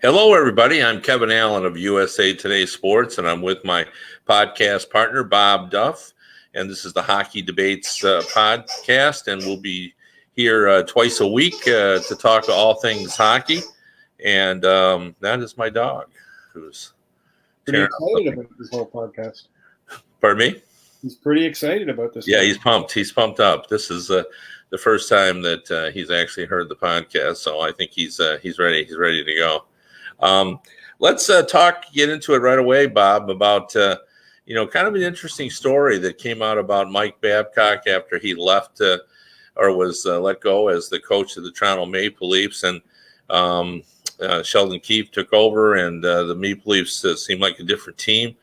Hello, everybody. I'm Kevin Allen of USA Today Sports, and I'm with my podcast partner, Bob Duff. And this is the Hockey Debates podcast, and we'll be here twice a week to talk all things hockey. And that is my dog, who's pretty excited about this whole podcast. Pardon me? He's pretty excited about this. Yeah, he's pumped. He's pumped up. This is the first time that he's actually heard the podcast, so I think he's ready. He's ready to go. Let's get into it right away, Bob, about kind of an interesting story that came out about Mike Babcock after he left or was let go as the coach of the Toronto Maple Leafs, and Sheldon Keefe took over, and the Maple Leafs seemed like a different team,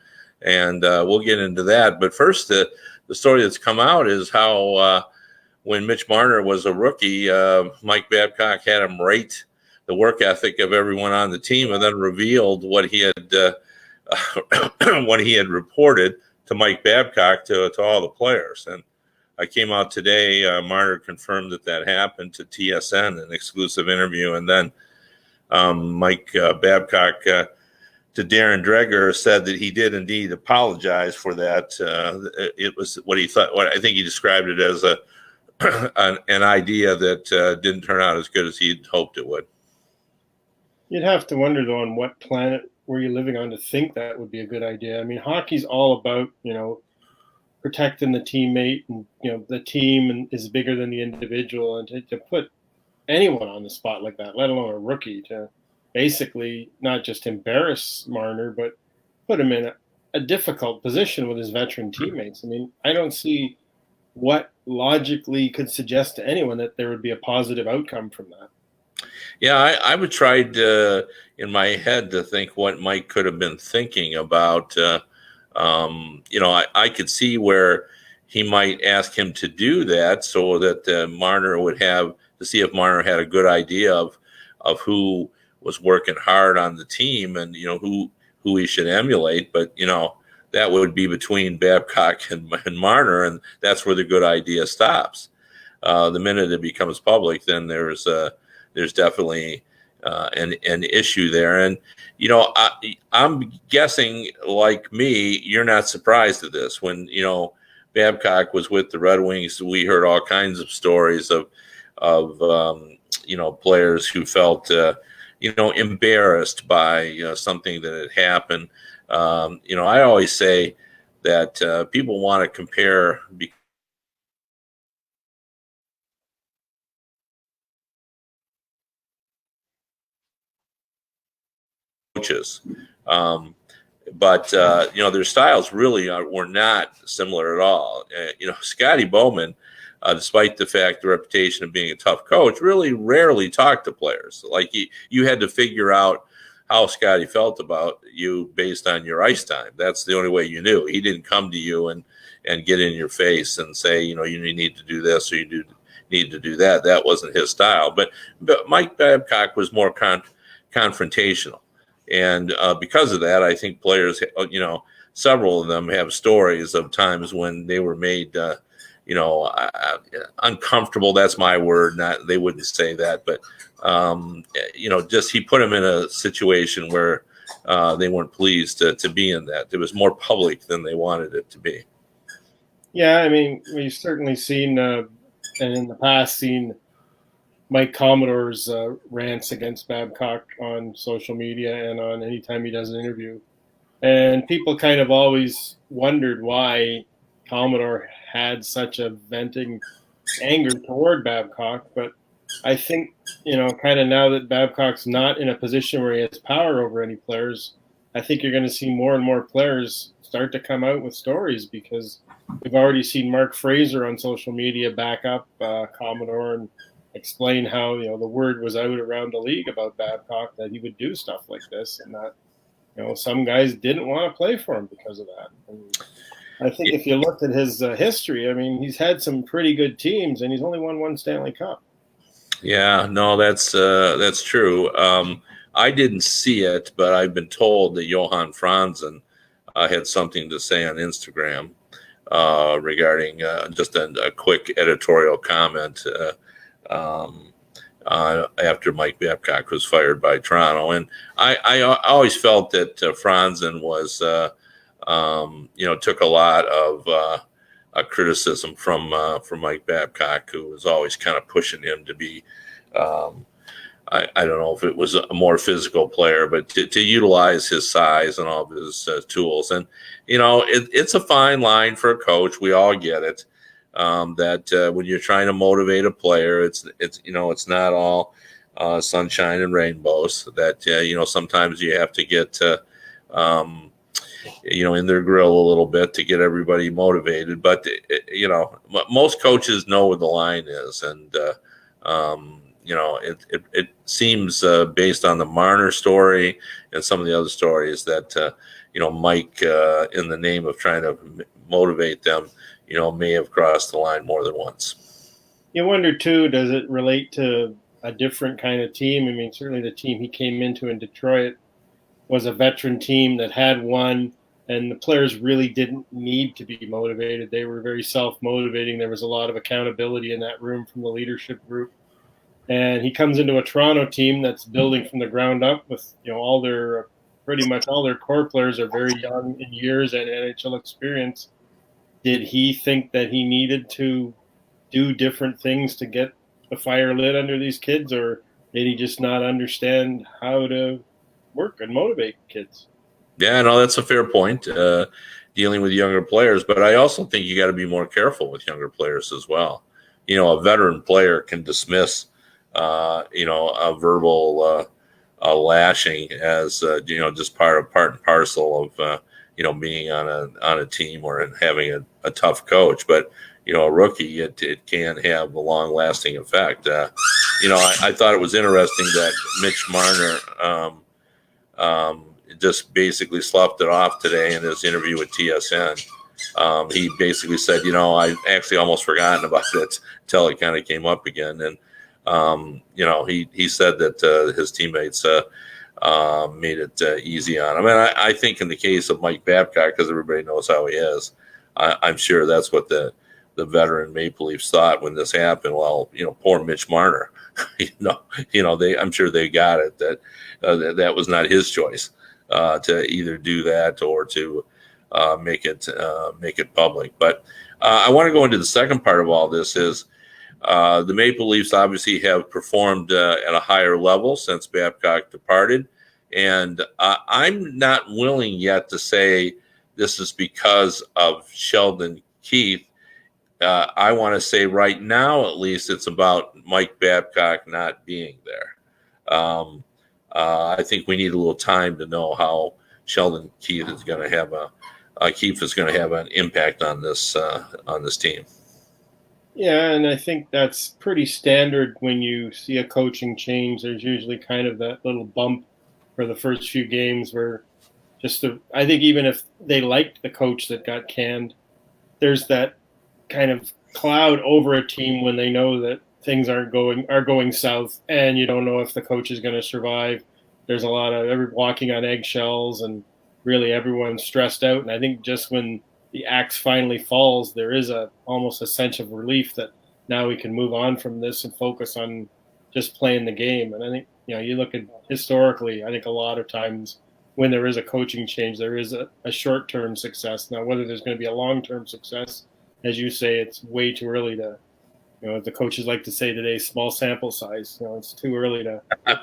and we'll get into that. But first, the story that's come out is how when Mitch Marner was a rookie, Mike Babcock had him rate the work ethic of everyone on the team, and then revealed what he had reported to Mike Babcock to all the players. And I came out today. Marner confirmed that happened to TSN, an exclusive interview, and then Mike Babcock to Darren Dreger said that he did indeed apologize for that. It was what he thought. What I think he described it as an idea that didn't turn out as good as he'd hoped it would. You'd have to wonder, though, on what planet were you living on to think that would be a good idea. I mean, hockey's all about, protecting the teammate, and, the team is bigger than the individual. And to put anyone on the spot like that, let alone a rookie, to basically not just embarrass Marner, but put him in a difficult position with his veteran teammates. I mean, I don't see what logically could suggest to anyone that there would be a positive outcome from that. Yeah, I would try in my head to think what Mike could have been thinking about. I could see where he might ask him to do that so that Marner would have to see if Marner had a good idea of who was working hard on the team and who he should emulate. But that would be between Babcock and Marner, and that's where the good idea stops. The minute it becomes public, then there's definitely an issue there. And, I'm guessing, like me, you're not surprised at this. When, Babcock was with the Red Wings, we heard all kinds of stories of players who felt, embarrassed by, something that had happened. I always say that people want to compare coaches. But their styles really were not similar at all. Scotty Bowman, despite the fact the reputation of being a tough coach, really rarely talked to players. Like you had to figure out how Scotty felt about you based on your ice time. That's the only way you knew. He didn't come to you and get in your face and say, you need to do this or you need to do that. That wasn't his style. But Mike Babcock was more confrontational. And because of that, I think players, several of them have stories of times when they were made, uncomfortable. That's my word. Not they wouldn't say that, but just he put them in a situation where they weren't pleased to be in that. It was more public than they wanted it to be. Yeah, I mean, we've certainly seen, and in the past, seen Mike Commodore's rants against Babcock on social media and on any time he does an interview. And people kind of always wondered why Commodore had such a venting anger toward Babcock. But I think, kind of now that Babcock's not in a position where he has power over any players, I think you're going to see more and more players start to come out with stories, because we've already seen Mark Fraser on social media back up Commodore and explain how the word was out around the league about Babcock that he would do stuff like this, and that some guys didn't want to play for him because of that. And I think if you looked at his history, I mean, he's had some pretty good teams, and he's only won one Stanley Cup. Yeah, no, that's true. I didn't see it, but I've been told that Johan Franzen had something to say on Instagram regarding just a quick editorial comment after Mike Babcock was fired by Toronto. And I always felt that Franzen was, took a lot of criticism from Mike Babcock, who was always kind of pushing him to be, I don't know if it was a more physical player, but to utilize his size and all of his tools. And, it's a fine line for a coach. We all get it. That when you're trying to motivate a player, it's not all sunshine and rainbows. That sometimes you have to get in their grill a little bit to get everybody motivated. But most coaches know where the line is, and it seems based on the Marner story and some of the other stories that Mike, in the name of trying to motivate them, may have crossed the line more than once. You wonder, too, does it relate to a different kind of team? I mean, certainly the team he came into in Detroit was a veteran team that had won, and the players really didn't need to be motivated. They were very self-motivating. There was a lot of accountability in that room from the leadership group. And he comes into a Toronto team that's building from the ground up with, pretty much all their core players are very young in years and NHL experience. Did he think that he needed to do different things to get the fire lit under these kids, or did he just not understand how to work and motivate kids? Yeah, no, that's a fair point, dealing with younger players. But I also think you got to be more careful with younger players as well. A veteran player can dismiss, a verbal lashing as, just part and parcel of, being on a team or having a tough coach. But, a rookie, it can have a long-lasting effect. I thought it was interesting that Mitch Marner just basically sloughed it off today in his interview with TSN. He basically said, I actually almost forgotten about it until it kind of came up again. And, he said that his teammates made it easy on him. And I think in the case of Mike Babcock, because everybody knows how he is, I'm sure that's what the veteran Maple Leafs thought when this happened. Well, poor Mitch Marner, I'm sure they got it that that was not his choice to either do that or to make it public. But I want to go into the second part of all this is the Maple Leafs obviously have performed at a higher level since Babcock departed. And I'm not willing yet to say this is because of Sheldon Keefe. I want to say right now, at least, it's about Mike Babcock not being there. I think we need a little time to know how Sheldon Keefe is going to have an impact on this team. Yeah, and I think that's pretty standard when you see a coaching change. There's usually kind of that little bump for the first few games where I think even if they liked the coach that got canned, there's that kind of cloud over a team when they know that things are going south and you don't know if the coach is going to survive. There's a lot of walking on eggshells and really everyone's stressed out. And I think just when the axe finally falls, there is almost a sense of relief that now we can move on from this and focus on just playing the game. And I think, you look at historically, I think a lot of times when there is a coaching change, there is a short-term success. Now, whether there's going to be a long-term success, as you say, it's way too early to, the coaches like to say today, small sample size. It's too early to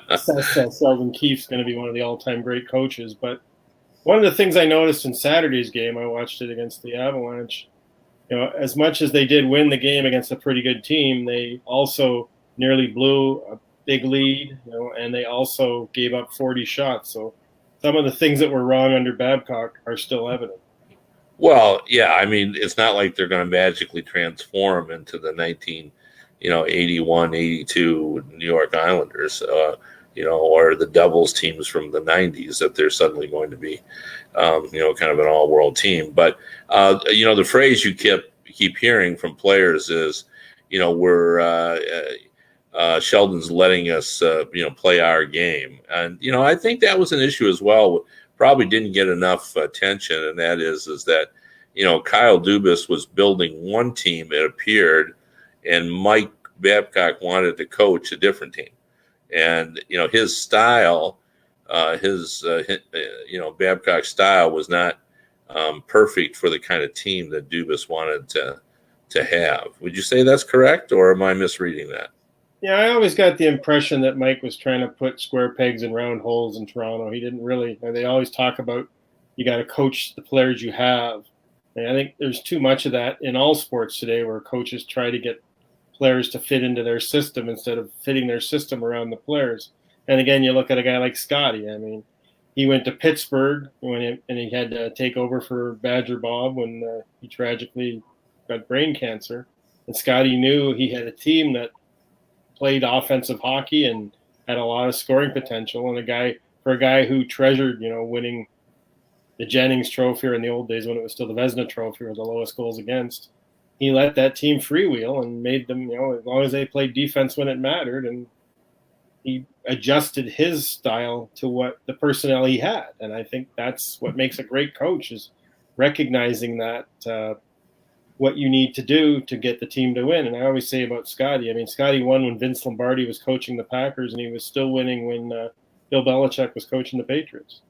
assess that Sheldon Keefe's going to be one of the all-time great coaches. But one of the things I noticed in Saturday's game, I watched it against the Avalanche, as much as they did win the game against a pretty good team, they also nearly blew a big lead, and they also gave up 40 shots. So some of the things that were wrong under Babcock are still evident. Well, yeah, I mean, it's not like they're going to magically transform into the 81, 82 New York Islanders, or the Devils teams from the 90s that they're suddenly going to be, kind of an all-world team. But, the phrase you keep hearing from players is, Sheldon's letting us, play our game. And, I think that was an issue as well. Probably didn't get enough attention, and that is that, Kyle Dubas was building one team, it appeared, and Mike Babcock wanted to coach a different team, and his style, Babcock's style was not perfect for the kind of team that Dubas wanted to have. Would you say that's correct, or am I misreading that? Yeah, I always got the impression that Mike was trying to put square pegs in round holes in Toronto. He didn't really. They always talk about you got to coach the players you have. And I think there's too much of that in all sports today, where coaches try to get players to fit into their system instead of fitting their system around the players. And again, you look at a guy like Scotty. I mean, he went to Pittsburgh and he had to take over for Badger Bob when he tragically got brain cancer. And Scotty knew he had a team that played offensive hockey and had a lot of scoring potential. And for a guy who treasured, winning the Jennings Trophy, or in the old days when it was still the Vezina Trophy, or the lowest goals against, he let that team freewheel and made them, as long as they played defense when it mattered, and he adjusted his style to what the personnel he had. And I think that's what makes a great coach, is recognizing that what you need to do to get the team to win. And I always say about Scotty, Scotty won when Vince Lombardi was coaching the Packers, and he was still winning when Bill Belichick was coaching the Patriots.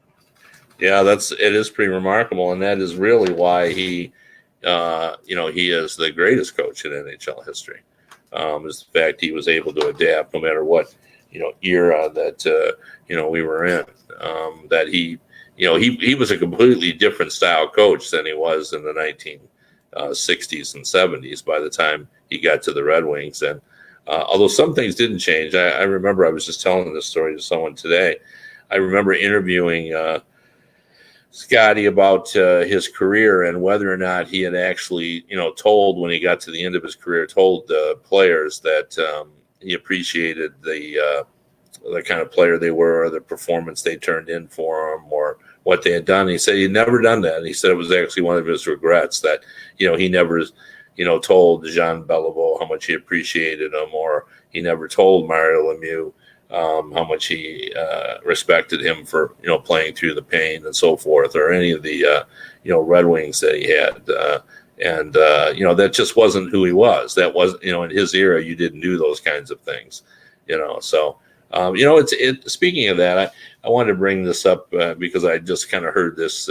Yeah, it is pretty remarkable, and that is really why he is the greatest coach in NHL history. Is the fact he was able to adapt no matter what era that we were in. That he was a completely different style coach than he was in the 1960s and 70s by the time he got to the Red Wings. And although some things didn't change, I remember I was just telling this story to someone today. I remember interviewing Scotty about his career and whether or not he had actually, told, when he got to the end of his career, told the players that he appreciated the kind of player they were, or the performance they turned in for him, or what they had done. He said he'd never done that. And he said it was actually one of his regrets that, he never, told Jean Beliveau how much he appreciated him, or he never told Mario Lemieux how much he respected him for, playing through the pain and so forth, or any of the, Red Wings that he had. That just wasn't who he was. That was, in his era, you didn't do those kinds of things, so, speaking of that, I wanted to bring this up because I just kind of heard this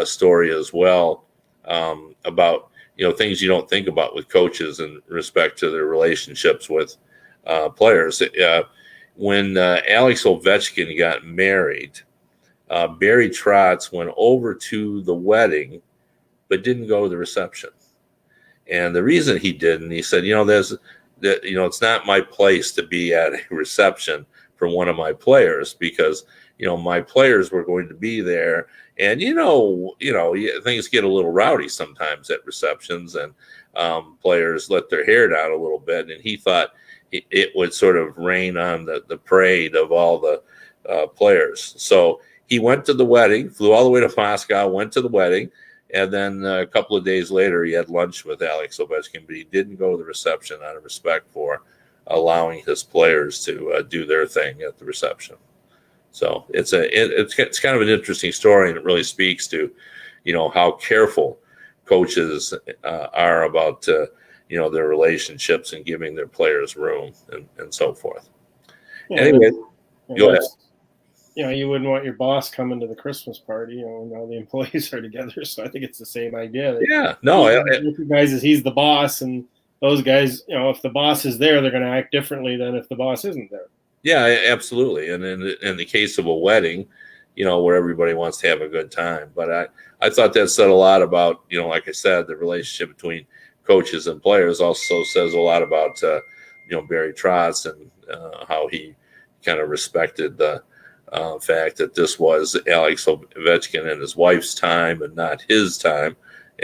story as well about, things you don't think about with coaches in respect to their relationships with players. When Alex Ovechkin got married, Barry Trotz went over to the wedding, but didn't go to the reception. And the reason he didn't, he said, it's not my place to be at a reception for one of my players, because, my players were going to be there. And, things get a little rowdy sometimes at receptions, and players let their hair down a little bit. And he thought it would sort of rain on the parade of all the players. So he went to the wedding, flew all the way to Moscow, went to the wedding, and then a couple of days later he had lunch with Alex Ovechkin, but he didn't go to the reception out of respect for allowing his players to do their thing at the reception. So it's kind of an interesting story, and it really speaks to, how careful coaches are about their relationships and giving their players room and so forth. Yeah, anyway, go ahead. You wouldn't want your boss coming to the Christmas party, when all the employees are together. So I think it's the same idea. Yeah, no, he recognizes he's the boss, and those guys, if the boss is there, they're going to act differently than if the boss isn't there. Yeah, absolutely. And in the case of a wedding, where everybody wants to have a good time. But I thought that said a lot about, like I said, the relationship between coaches and players. Also says a lot about, Barry Trotz and how he kind of respected the fact that this was Alex Ovechkin and his wife's time and not his time,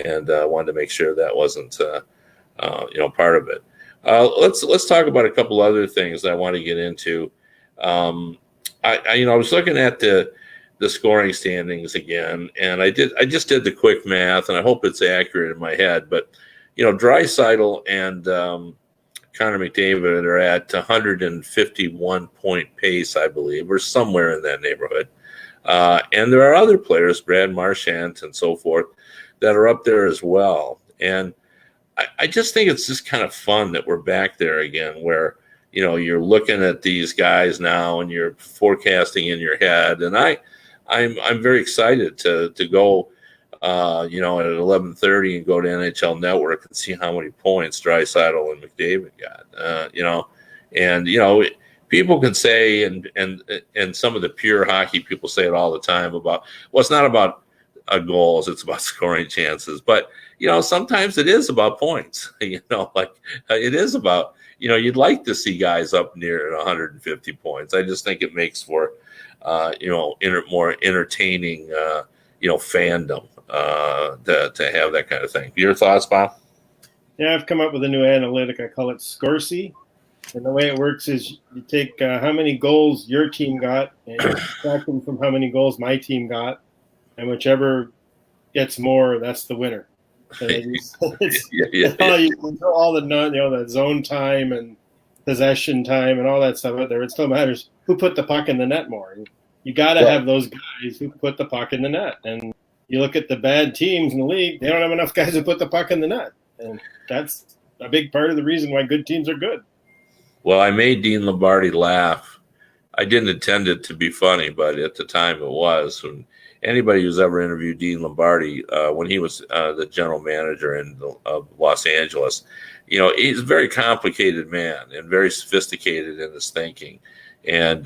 and wanted to make sure that wasn't, part of it. Let's talk about a couple other things that I want to get into. I was looking at the scoring standings again, and I just did the quick math, and I hope it's accurate in my head. But Draisaitl and Connor McDavid are at 151 point pace, I believe, or somewhere in that neighborhood. And there are other players, Brad Marchand and so forth, that are up there as well. And I just think it's just kind of fun that we're back there again, where you're looking at these guys now and you're forecasting in your head, and I'm very excited to go. At 11:30 and go to NHL Network and see how many points Draisaitl and McDavid got. And people can say, and some of the pure hockey people say it all the time about, well, it's not about goals, it's about scoring chances. But sometimes it is about points. Like it is about you'd like to see guys up near 150 points. I just think it makes for more entertaining fandom to have that kind of thing. Your thoughts, Bob? Yeah, I've come up with a new analytic. I call it Scorsy. And the way it works is you take how many goals your team got and you subtract them from how many goals my team got. And whichever gets more, that's the winner. So you throw all the the zone time and possession time and all that stuff out there. It still matters who put the puck in the net more. You got to have those guys who put the puck in the net. And you look at the bad teams in the league, they don't have enough guys who put the puck in the net. And that's a big part of the reason why good teams are good. Well, I made Dean Lombardi laugh. I didn't intend it to be funny, but at the time it was. And anybody who's ever interviewed Dean Lombardi, when he was the general manager of Los Angeles, he's a very complicated man and very sophisticated in his thinking. And,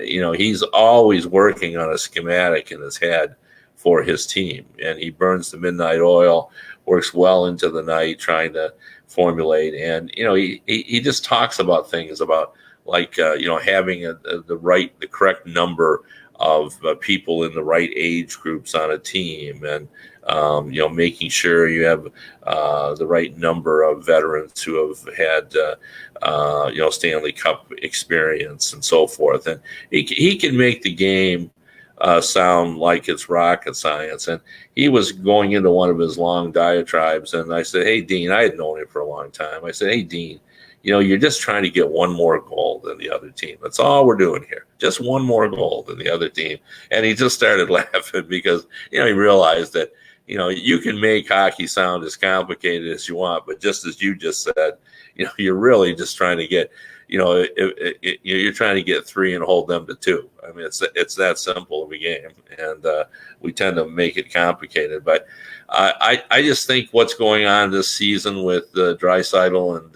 he's always working on a schematic in his head for his team. And he burns the midnight oil, works well into the night trying to formulate. And, he just talks about things about like, having the correct number of people in the right age groups on a team, and making sure you have the right number of veterans who have had Stanley Cup experience and so forth. And he can make the game sound like it's rocket science. And he was going into one of his long diatribes, and I said, "Hey, Dean," I had known him for a long time. I said, "Hey, Dean, you're just trying to get one more goal than the other team. That's all we're doing here. Just one more goal than the other team." And he just started laughing because, he realized that, you can make hockey sound as complicated as you want, but just as you just said, you're really just trying to get, you're trying to get 3 and hold them to 2. I mean, it's that simple of a game, and we tend to make it complicated. But I just think what's going on this season with Draisaitl and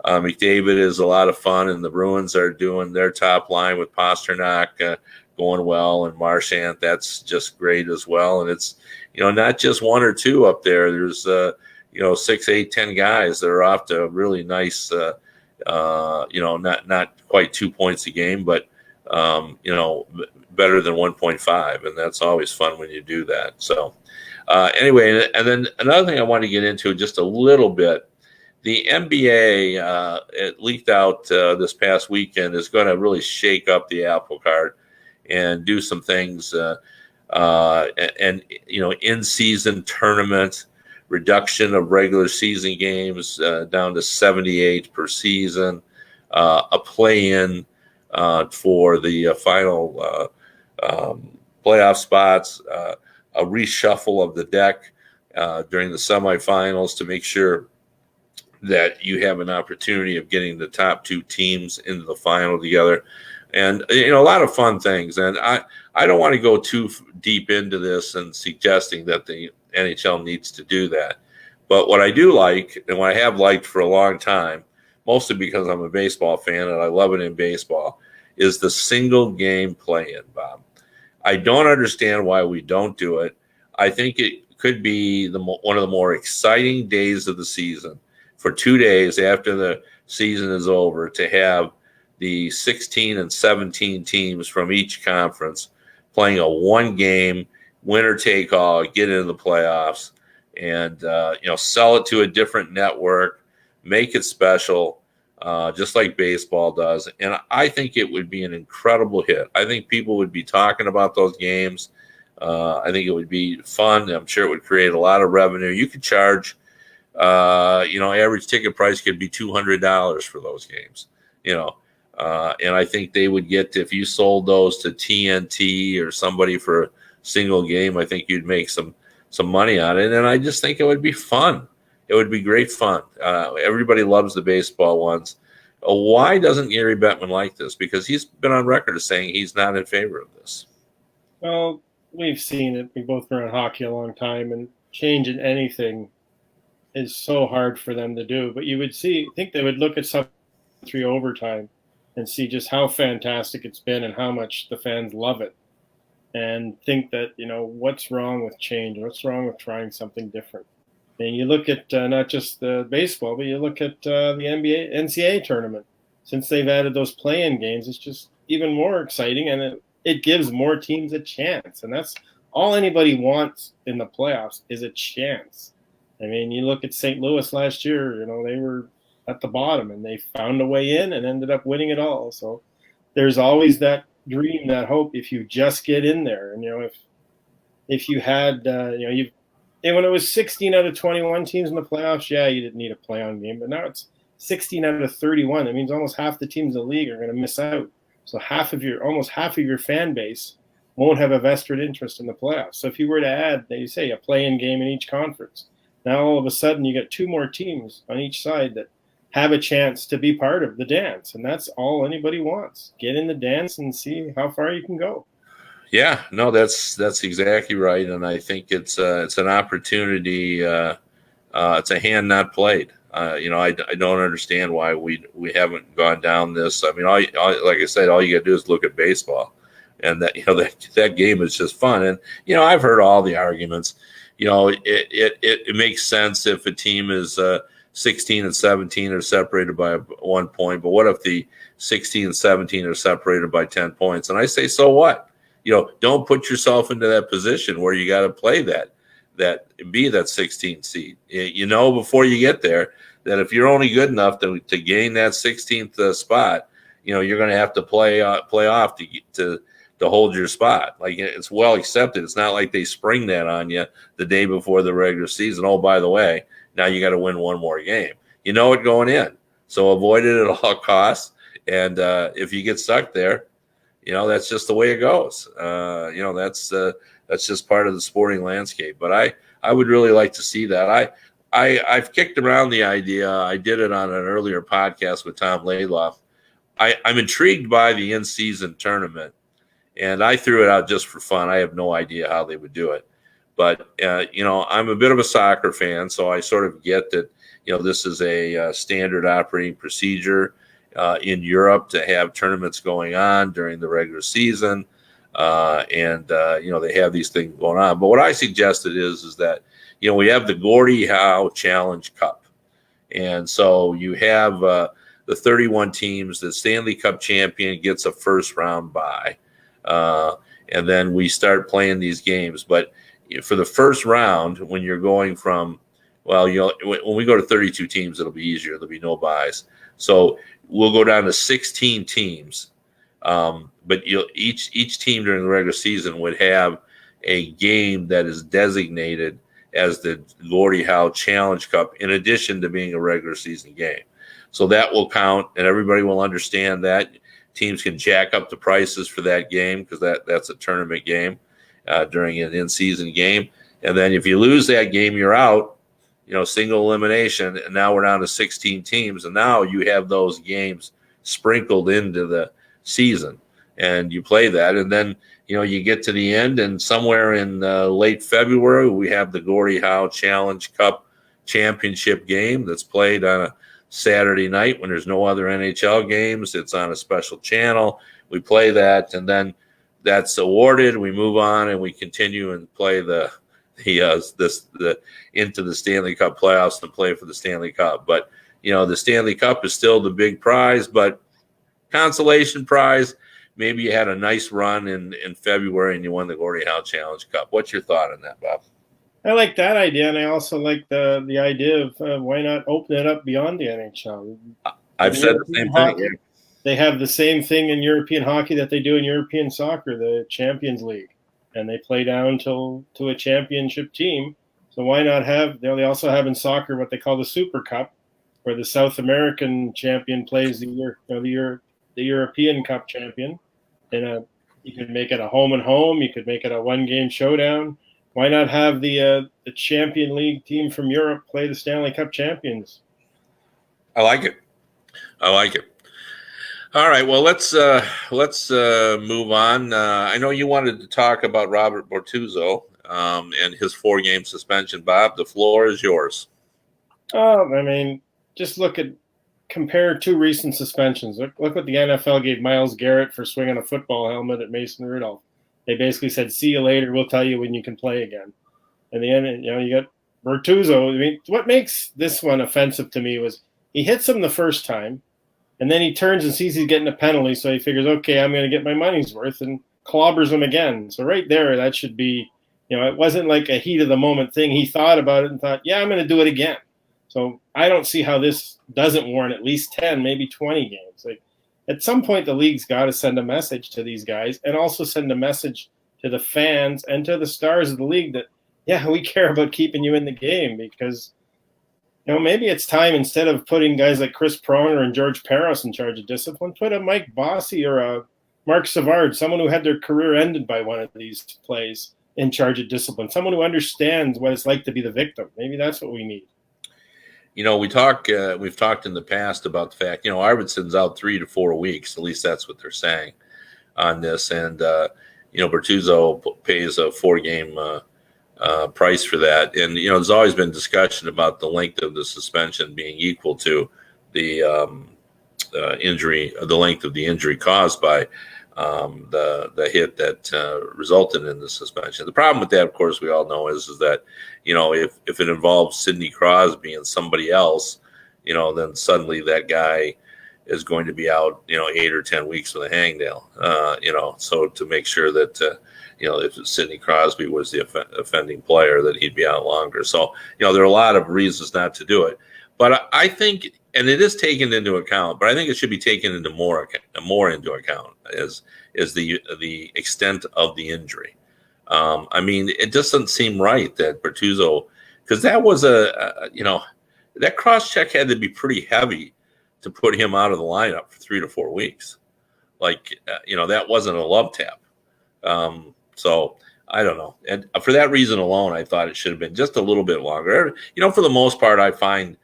McDavid is a lot of fun, and the Bruins are doing their top line with Pasternak going well, and Marchand, that's just great as well. And it's, not just 1 or 2 up there. There's, 6, 8, 10 guys that are off to a really nice, not quite 2 points a game, but, better than 1.5. And that's always fun when you do that. So anyway, and then another thing I want to get into just a little bit, the NBA, it leaked out this past weekend, is going to really shake up the apple cart and do some things, and in-season tournament, reduction of regular season games down to 78 per season, a play-in for the final playoff spots, a reshuffle of the deck during the semifinals to make sure that you have an opportunity of getting the top 2 teams into the final together. And, a lot of fun things. And I don't want to go too deep into this and suggesting that the NHL needs to do that. But what I do like, and what I have liked for a long time, mostly because I'm a baseball fan and I love it in baseball, is the single game play-in, Bob. I don't understand why we don't do it. I think it could be one of the more exciting days of the season, for 2 days after the season is over, to have the 16 and 17 teams from each conference playing a 1-game winner-take-all, get into the playoffs, and sell it to a different network, make it special, just like baseball does. And I think it would be an incredible hit. I think people would be talking about those games. I think it would be fun. I'm sure it would create a lot of revenue. You could charge, average ticket price could be $200 for those games, and I think they would get, if you sold those to TNT or somebody for a single game, I think you'd make some money on it. And I just think it would be fun. It would be great fun. Everybody loves the baseball ones. Why doesn't Gary Bettman like this? Because he's been on record as saying he's not in favor of this. Well, we've seen it. We've both been around hockey a long time, and changing anything is so hard for them to do. But you would think they would look at some 3 overtime and see just how fantastic it's been and how much the fans love it, and think that, what's wrong with change? What's wrong with trying something different? And you look at not just the baseball, but you look at the NBA, NCAA tournament. Since they've added those play-in games, it's just even more exciting, and it gives more teams a chance. And that's all anybody wants in the playoffs, is a chance. I mean, you look at St. Louis last year, they were at the bottom, and they found a way in and ended up winning it all. So there's always that dream, that hope, if you just get in there. And, if you had, and when it was 16 out of 21 teams in the playoffs, yeah, you didn't need a play-on game. But now it's 16 out of 31. That means almost half the teams in the league are going to miss out. So almost half of your fan base won't have a vested interest in the playoffs. So if you were to add, they say, a play-in game in each conference, now all of a sudden you got 2 more teams on each side that have a chance to be part of the dance. And that's all anybody wants. Get in the dance and see how far you can go. Yeah, no, that's exactly right, and I think it's an opportunity. It's a hand not played. I don't understand why we haven't gone down this. I mean, like I said, all you got to do is look at baseball, and that game is just fun. And I've heard all the arguments. It makes sense if a team is 16 and 17 are separated by 1 point, but what if the 16 and 17 are separated by 10 points? And I say, so what? Don't put yourself into that position where you got to play that be that 16th seed. Before you get there, that if you're only good enough to gain that 16th spot, you're going to have to play off to hold your spot. Like, it's well accepted. It's not like they spring that on you the day before the regular season. Oh, by the way, now you got to win one more game. You know it going in, so avoid it at all costs. And if you get stuck there, that's just the way it goes. That's just part of the sporting landscape. But I would really like to see that. I've kicked around the idea. I did it on an earlier podcast with Tom Laidlaw. I'm intrigued by the in-season tournament, and I threw it out just for fun. I have no idea how they would do it. But, I'm a bit of a soccer fan, so I sort of get that, this is a standard operating procedure in Europe to have tournaments going on during the regular season. And they have these things going on. But what I suggested is that, we have the Gordie Howe Challenge Cup. And so you have the 31 teams. The Stanley Cup champion gets a first round bye. And then we start playing these games. But for the first round, when you're going from, when we go to 32 teams, it'll be easier. There'll be no byes. So we'll go down to 16 teams. But each team during the regular season would have a game that is designated as the Gordie Howe Challenge Cup, in addition to being a regular season game. So that will count, and everybody will understand that. Teams can jack up the prices for that game because that's a tournament game during an in-season game. And then if you lose that game, you're out. Single elimination, and now we're down to 16 teams, and now you have those games sprinkled into the season, and you play that, and then you get to the end, and somewhere in late February we have the Gordie Howe Challenge Cup championship game that's played on a Saturday night when there's no other NHL games. It's on a special channel. We play that, and then that's awarded. We move on, and we continue and play the into the Stanley Cup playoffs and play for the Stanley Cup. But the Stanley Cup is still the big prize, but consolation prize. Maybe you had a nice run in February and you won the Gordie Howe Challenge Cup. What's your thought on that, Bob? I like that idea, and I also like the idea of why not open it up beyond the NHL. I've said the same thing. Yeah. They have the same thing in European hockey that they do in European soccer, the Champions League, and they play down to a championship team. So why not have? They also have in soccer what they call the Super Cup, where the South American champion plays the European Cup champion. You could make it a home and home. You could make it a one-game showdown. why not have the Champion League team from Europe play the Stanley Cup champions? I like it. I like it. All right. Well, let's move on. I know you wanted to talk about Robert Bortuzzo and his 4-game suspension. Bob, the floor is yours. I mean, just compare 2 recent suspensions. Look what the NFL gave Myles Garrett for swinging a football helmet at Mason Rudolph. They basically said, "See you later. We'll tell you when you can play again." And the end, you got Bortuzzo. I mean, what makes this one offensive to me was he hits him the first time, and then he turns and sees he's getting a penalty, so he figures, okay, I'm going to get my money's worth, and clobbers him again. So right there, that should be, it wasn't like a heat of the moment thing. He thought about it and thought, yeah, I'm going to do it again. So I don't see how this doesn't warrant at least 10, maybe 20 games. Like, at some point, the league's got to send a message to these guys and also send a message to the fans and to the stars of the league that, yeah, we care about keeping you in the game, because, maybe it's time, instead of putting guys like Chris Pronger and George Peros in charge of discipline, put a Mike Bossy or a Mark Savard, someone who had their career ended by one of these plays, in charge of discipline, someone who understands what it's like to be the victim. Maybe that's what we need. We've talked in the past about the fact, Arvidsson's out 3 to 4 weeks. At least that's what they're saying on this. And, Bortuzzo pays a 4-game price for that. And, there's always been discussion about the length of the suspension being equal to the injury, the length of the injury caused by the hit that resulted in the suspension. The problem with that, of course, we all know is that, if it involves Sidney Crosby and somebody else, then suddenly that guy is going to be out, 8 or 10 weeks with a hangnail, so to make sure that, if Sidney Crosby was the offending player, that he'd be out longer. So, there are a lot of reasons not to do it. But I think, and it is taken into account, but I think it should be taken into more into account is the extent of the injury. I mean, it just doesn't seem right that Bortuzzo, because that was that cross check had to be pretty heavy to put him out of the lineup for 3 to 4 weeks. Like, that wasn't a love tap. So I don't know. And for that reason alone, I thought it should have been just a little bit longer. For the most part, I find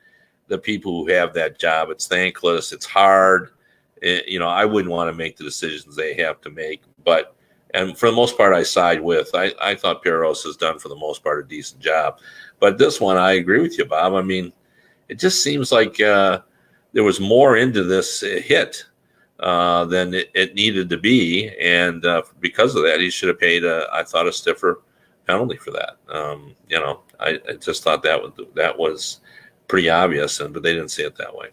the people who have that job, it's thankless, it's hard. I wouldn't want to make the decisions they have to make. And for the most part, I side with. I thought Peros has done, for the most part, a decent job. But this one, I agree with you, Bob. I mean, it just seems like there was more into this hit than it needed to be. And because of that, he should have paid, I thought, a stiffer penalty for that. I just thought that was pretty obvious, but they didn't see it that way.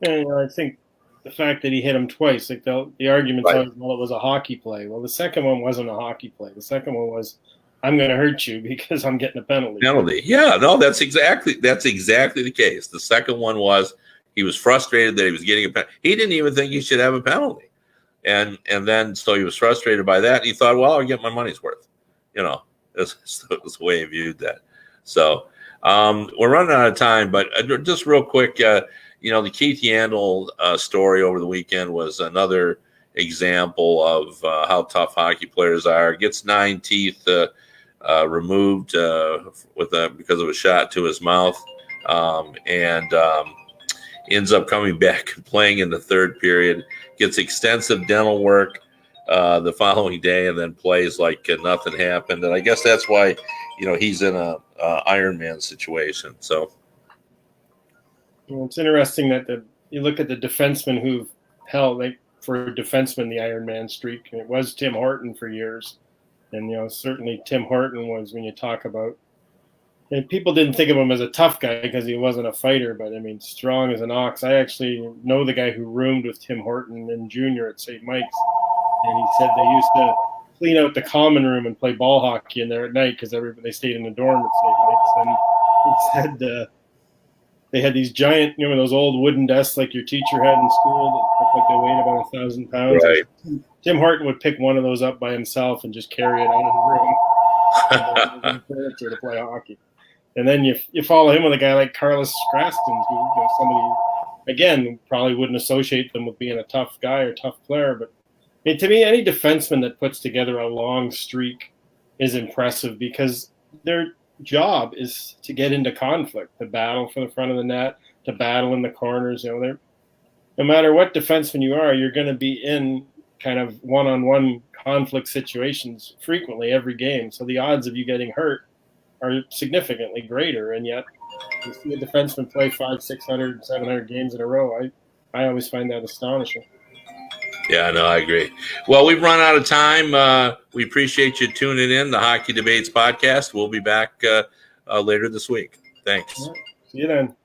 And I think the fact that he hit him twice, like the argument, right. It was a hockey play. Well, the second one wasn't a hockey play. The second one was, I'm going to hurt you because I'm getting a penalty. Yeah, no, that's exactly the case. The second one was he was frustrated that he was getting a penalty. He didn't even think he should have a penalty, and then so he was frustrated by that. And he thought, well, I'll get my money's worth. That's the way he viewed that. So we're running out of time, but just real quick, the Keith Yandel story over the weekend was another example of how tough hockey players are. Gets 9 teeth removed because of a shot to his mouth, and ends up coming back and playing in the third period. Gets extensive dental work the following day, and then plays like nothing happened. And I guess that's why he's in a Iron Man situation. So. Well, it's interesting that you look at the defensemen who've held, like, for a defenseman, the Iron Man streak. It was Tim Horton for years. And, certainly Tim Horton was, when you talk about, and people didn't think of him as a tough guy because he wasn't a fighter, but, I mean, strong as an ox. I actually know the guy who roomed with Tim Horton in junior at St. Mike's. And he said they used to clean out the common room and play ball hockey in there at night because they stayed in the dorm at St. Mike's. And he said they had these giant, those old wooden desks like your teacher had in school that looked like they weighed about 1,000 pounds. Right. Tim Horton would pick one of those up by himself and just carry it out of the room to play hockey. And then you follow him with a guy like Carlos Straston, who somebody, again, probably wouldn't associate them with being a tough guy or tough player. But to me, any defenseman that puts together a long streak is impressive because their job is to get into conflict, to battle for the front of the net, to battle in the corners. You know, they're, no matter what defenseman you are, you're going to be in kind of one-on-one conflict situations frequently every game. So the odds of you getting hurt are significantly greater. And yet you see a defenseman play 500, 600, 700 games in a row. I always find that astonishing. Yeah, no, I agree. Well, we've run out of time. We appreciate you tuning in, the Hockey Debates podcast. We'll be back later this week. Thanks. See you then.